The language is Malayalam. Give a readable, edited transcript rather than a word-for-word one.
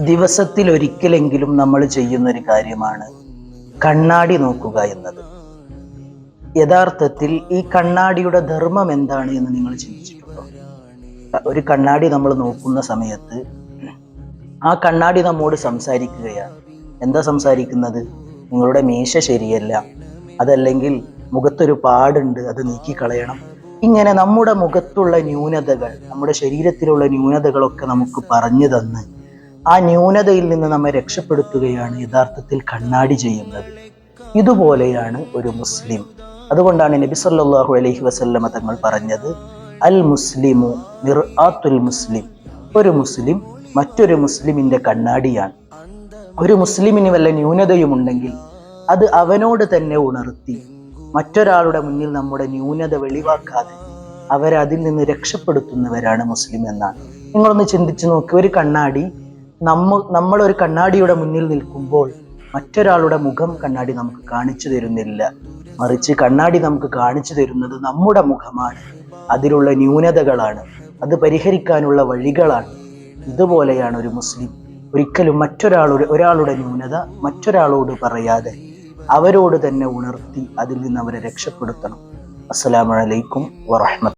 ദിവസത്തിൽ ഒരിക്കലെങ്കിലും നമ്മൾ ചെയ്യുന്നൊരു കാര്യമാണ് കണ്ണാടി നോക്കുക എന്നത്. യഥാർത്ഥത്തിൽ ഈ കണ്ണാടിയുടെ ധർമ്മം എന്താണ് എന്ന് നിങ്ങൾ ചിന്തിച്ചിട്ടുണ്ടോ? ഒരു കണ്ണാടി നമ്മൾ നോക്കുന്ന സമയത്ത് ആ കണ്ണാടി നമ്മോട് സംസാരിക്കുകയാണ്. എന്താ സംസാരിക്കുന്നത്? നിങ്ങളുടെ മീശ ശരിയല്ല, അതല്ലെങ്കിൽ മുഖത്തൊരു പാടുണ്ട്, അത് നീക്കിക്കളയണം. ഇങ്ങനെ നമ്മുടെ മുഖത്തുള്ള ന്യൂനതകൾ, നമ്മുടെ ശരീരത്തിലുള്ള ന്യൂനതകളൊക്കെ നമുക്ക് പറഞ്ഞു തന്ന് ആ ന്യൂനതയിൽ നിന്ന് നമ്മെ രക്ഷപ്പെടുത്തുകയാണ് യഥാർത്ഥത്തിൽ കണ്ണാടി ചെയ്യുന്നത്. ഇതുപോലെയാണ് ഒരു മുസ്ലിം. അതുകൊണ്ടാണ് നബി സല്ലല്ലാഹു അലൈഹി വസല്ലമ തങ്ങൾ പറഞ്ഞത്, അൽ മുസ്ലിമു മിർആത്തുൽ മുസ്ലിം. ഒരു മുസ്ലിം മറ്റൊരു മുസ്ലിമിന്റെ കണ്ണാടിയാണ്. ഒരു മുസ്ലിമിന് വല്ല ന്യൂനതയുമുണ്ടെങ്കിൽ അത് അവനോട് തന്നെ ഉണർത്തി മറ്റൊരാളുടെ മുന്നിൽ നമ്മുടെ ന്യൂനത വെളിവാക്കാതെ അവരെ അതിൽ നിന്ന് രക്ഷപ്പെടുത്തുന്നവരാണ് മുസ്ലിം എന്നാണ്. നിങ്ങളൊന്ന് ചിന്തിച്ചു നോക്കി. ഒരു കണ്ണാടി, നമ്മളൊരു കണ്ണാടിയുടെ മുന്നിൽ നിൽക്കുമ്പോൾ മറ്റൊരാളുടെ മുഖം കണ്ണാടി നമുക്ക് കാണിച്ചു തരുന്നില്ല. മറിച്ച് കണ്ണാടി നമുക്ക് കാണിച്ചു തരുന്നത് നമ്മുടെ മുഖമാണ്, അതിലുള്ള ന്യൂനതകളാണ്, അത് പരിഹരിക്കാനുള്ള വഴികളാണ്. ഇതുപോലെയാണ് ഒരു മുസ്ലിം. ഒരിക്കലും ഒരാളുടെ ന്യൂനത മറ്റൊരാളോട് പറയാതെ അവരോട് തന്നെ ഉണർത്തി അതിൽ നിന്ന് അവരെ രക്ഷപ്പെടുത്തണം. അസ്സലാമു അലൈക്കും വറഹ്മത്തുള്ളാഹി.